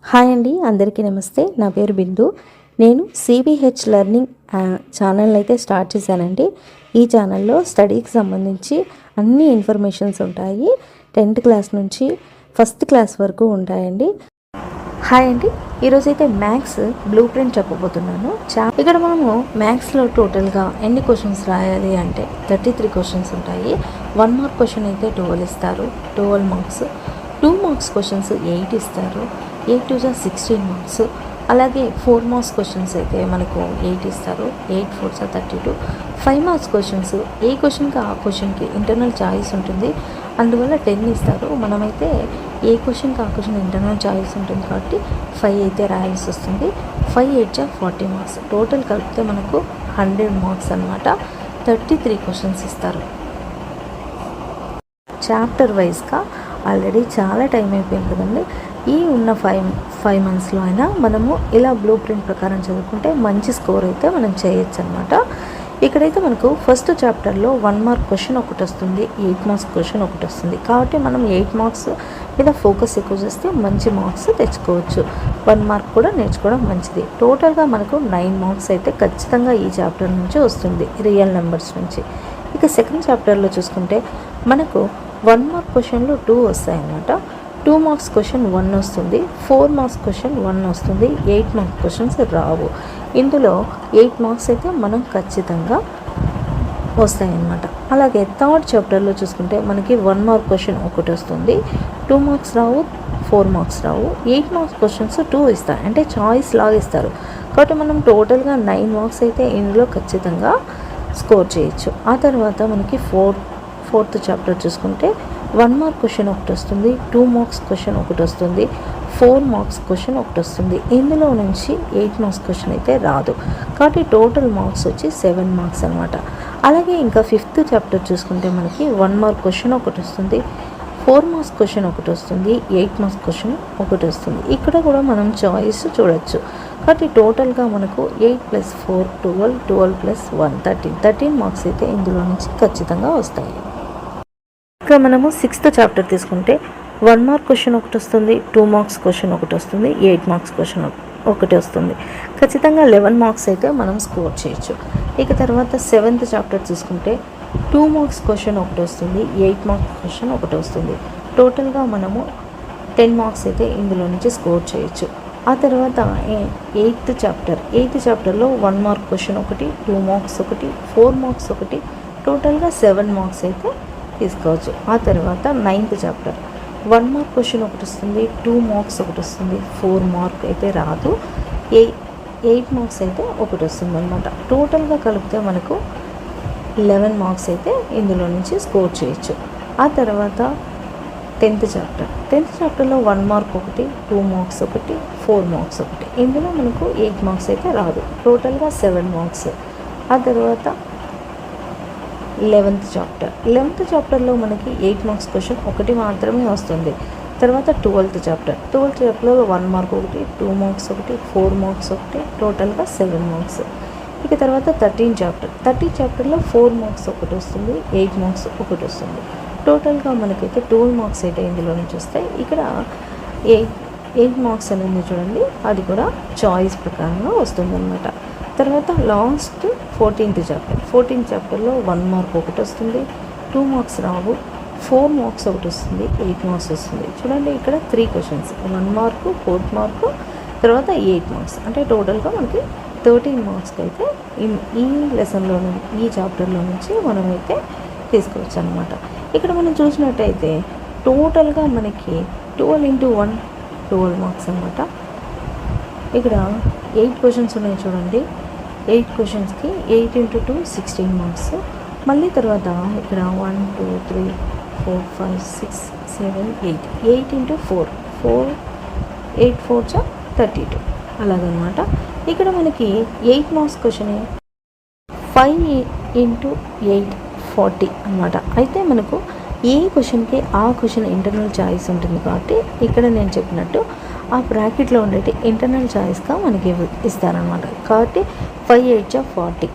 Hi అండి, అందరికీ నమస్తే. నా పేరు బిందు. నేను సిబిహెచ్ లెర్నింగ్ ఛానల్ అయితే స్టార్ట్ చేశానండి. ఈ ఛానల్లో స్టడీకి సంబంధించి అన్ని ఇన్ఫర్మేషన్స్ ఉంటాయి. 10th క్లాస్ నుంచి 1st క్లాస్ వరకు ఉంటాయండి. హాయ్ అండి, ఈరోజైతే మ్యాథ్స్ బ్లూ ప్రింట్ చెప్పబోతున్నాను. ఇక్కడ మనము మ్యాథ్స్లో టోటల్గా ఎన్ని క్వశ్చన్స్ రాయాలి అంటే 33 క్వశ్చన్స్ ఉంటాయి. 1 మార్క్ క్వశ్చన్ అయితే 12 ఇస్తారు, 12 మార్క్స్. 2 మార్క్స్ క్వశ్చన్స్ 8 ఇస్తారు, 8 to 16 మార్క్స్. అలాగే 4 మార్క్స్ క్వశ్చన్స్ అయితే మనకు 8 ఇస్తారు, 8 4 32. 5 మార్క్స్ క్వశ్చన్స్ ఏ క్వశ్చన్కి ఆ క్వశ్చన్కి ఇంటర్నల్ చాయిస్ ఉంటుంది, అందువల్ల 10 ఇస్తారు. మనమైతే ఏ క్వశ్చన్కి ఆ క్వశ్చన్ ఇంటర్నల్ చాయిస్ ఉంటుంది కాబట్టి 5 అయితే రాయాల్సి వస్తుంది. 5 8 40 మార్క్స్. టోటల్ కలిపితే మనకు 100 మార్క్స్ అనమాట. 33 క్వశ్చన్స్ ఇస్తారు. చాప్టర్ వైజ్గా ఆల్రెడీ చాలా టైం అయిపోయింది కదండి. ఈ ఉన్న 5 మంత్స్లో అయినా మనము ఇలా బ్లూ ప్రింట్ ప్రకారం చదువుకుంటే మంచి స్కోర్ అయితే మనం చేయొచ్చు అనమాట. ఇక్కడైతే మనకు ఫస్ట్ చాప్టర్లో 1 మార్క్ క్వశ్చన్ ఒకటి వస్తుంది, 8 మార్క్స్ క్వశ్చన్ ఒకటి వస్తుంది. కాబట్టి మనం 8 మార్క్స్ మీద ఫోకస్ ఎక్కువ చేస్తే మంచి మార్క్స్ తెచ్చుకోవచ్చు. 1 మార్క్ కూడా నేర్చుకోవడం మంచిది. టోటల్గా మనకు 9 మార్క్స్ అయితే ఖచ్చితంగా ఈ చాప్టర్ నుంచి వస్తుంది, రియల్ నెంబర్స్ నుంచి. ఇక సెకండ్ చాప్టర్లో చూసుకుంటే మనకు 1 మార్క్ క్వశ్చన్లు 2 వస్తాయి అన్నమాట. 2 మార్క్స్ క్వశ్చన్ 1 వస్తుంది, 4 మార్క్స్ క్వశ్చన్ 1 వస్తుంది, 8 మార్క్స్ క్వశ్చన్స్ రావు. ఇందులో 8 మార్క్స్ అయితే మనం ఖచ్చితంగా వస్తాయన్నమాట. అలాగే థర్డ్ చాప్టర్లో చూసుకుంటే మనకి 1 మార్క్ క్వశ్చన్ ఒకటి వస్తుంది, 2 మార్క్స్ రావు, 4 మార్క్స్ రావు, 8 మార్క్స్ క్వశ్చన్స్ 2 ఇస్తారు, అంటే చాయిస్ లాగా ఇస్తారు. కాబట్టి మనం టోటల్గా 9 మార్క్స్ అయితే ఇందులో ఖచ్చితంగా స్కోర్ చేయొచ్చు. ఆ తర్వాత మనకి ఫోర్త్ చాప్టర్ చూసుకుంటే 1 మార్క్ క్వశ్చన్ ఒకటి వస్తుంది, 2 మార్క్స్ క్వశ్చన్ ఒకటి వస్తుంది, 4 మార్క్స్ క్వశ్చన్ ఒకటి వస్తుంది. ఇందులో నుంచి 8 మార్క్స్ క్వశ్చన్ అయితే రాదు. కాబట్టి టోటల్ మార్క్స్ వచ్చి 7 మార్క్స్ అనమాట. అలాగే ఇంకా 5th చాప్టర్ చూసుకుంటే మనకి 1 మార్క్ క్వశ్చన్ ఒకటి వస్తుంది, 4 మార్క్స్ క్వశ్చన్ ఒకటి వస్తుంది, 8 మార్క్స్ క్వశ్చన్ ఒకటి వస్తుంది. ఇక్కడ కూడా మనం చాయిస్ చూడొచ్చు. కాబట్టి టోటల్గా మనకు 8 + 4 12, 12 + 1 13 మార్క్స్ అయితే ఇందులో నుంచి ఖచ్చితంగా వస్తాయి. ఇక్కడ మనము 6th చాప్టర్ తీసుకుంటే 1 మార్క్ క్వశ్చన్ ఒకటి వస్తుంది, 2 మార్క్స్ క్వశ్చన్ ఒకటి వస్తుంది, 8 మార్క్స్ క్వశ్చన్ ఒకటి వస్తుంది. ఖచ్చితంగా 11 మార్క్స్ అయితే మనం స్కోర్ చేయొచ్చు. ఇక తర్వాత 7th చాప్టర్ చూసుకుంటే 2 మార్క్స్ క్వశ్చన్ ఒకటి వస్తుంది, 8 మార్క్స్ క్వశ్చన్ ఒకటి వస్తుంది. టోటల్గా మనము 10 మార్క్స్ అయితే ఇందులో నుంచి స్కోర్ చేయొచ్చు. ఆ తర్వాత 8th చాప్టర్లో 1 మార్క్ క్వశ్చన్ ఒకటి, 2 మార్క్స్ ఒకటి, 4 మార్క్స్ ఒకటి, టోటల్గా 7 మార్క్స్ అయితే తీసుకోవచ్చు. ఆ తర్వాత 9th చాప్టర్ 1 మార్క్ క్వశ్చన్ ఒకటి వస్తుంది, 2 మార్క్స్ ఒకటి వస్తుంది, 4 మార్క్ అయితే రాదు, 8 మార్క్స్ అయితే ఒకటి వస్తుంది అనమాట. టోటల్గా కలిపితే మనకు 11 మార్క్స్ అయితే ఇందులో నుంచి స్కోర్ చేయొచ్చు. ఆ తర్వాత 10th చాప్టర్లో 1 మార్క్ ఒకటి, 2 మార్క్స్ ఒకటి, 4 మార్క్స్ ఒకటి. ఇందులో మనకు 8 మార్క్స్ అయితే రాదు, టోటల్గా 7 మార్క్స్. ఆ తర్వాత 11th చాప్టర్లో మనకి 8 మార్క్స్ క్వశ్చన్ ఒకటి మాత్రమే వస్తుంది. తర్వాత 12th చాప్టర్లో 1 మార్క్ ఒకటి, 2 మార్క్స్ ఒకటి, 4 మార్క్స్ ఒకటి, టోటల్గా 7 మార్క్స్. ఇక తర్వాత 13th చాప్టర్లో 4 మార్క్స్ ఒకటి వస్తుంది, 8 మార్క్స్ ఒకటి వస్తుంది. టోటల్గా మనకైతే 12 మార్క్స్ అయితే ఇందులో నుంచి వస్తాయి. ఇక్కడ 8 మార్క్స్ అనేది చూడండి, అది కూడా చాయిస్ ప్రకారంగా వస్తుందన్నమాట. తర్వాత లాస్ట్ 14th చాప్టర్లో 1 మార్క్ ఒకటి వస్తుంది, 2 మార్క్స్ రావు, 4 మార్క్స్ ఒకటి వస్తుంది, 8 మార్క్స్ వస్తుంది. చూడండి ఇక్కడ 3 క్వశ్చన్స్, 1 మార్కు, 4 మార్కు, తర్వాత 8 మార్క్స్, అంటే టోటల్గా మనకి 13 మార్క్స్కి అయితే ఈ లెసన్లో ఈ చాప్టర్లో నుంచి మనమైతే తీసుకోవచ్చు అనమాట. ఇక్కడ మనం చూసినట్టయితే టోటల్గా మనకి 12 × 1 12 మార్క్స్ అనమాట. ఇక్కడ 8 క్వశ్చన్స్ ఉన్నాయి చూడండి. 8 క్వశ్చన్స్కి 8 × 2 16 మార్క్స్. మళ్ళీ తర్వాత ఇక్కడ 1 2 3 4 5 6 7 8 8 × 4 8 4 32 అలాగనమాట. ఇక్కడ మనకి 8 మార్క్స్ క్వశ్చన్ 5 × 8 40 అనమాట. అయితే మనకు ఏ క్వశ్చన్కి ఆ క్వశ్చన్ ఇంటర్నల్ చాయిస్ ఉంటుంది కాబట్టి ఇక్కడ నేను చెప్పినట్టు ఆ బ్రాకెట్లో ఉండేటి ఇంటర్నల్ చాయిస్గా మనకి ఇస్తారనమాట. కాబట్టి 5 8 40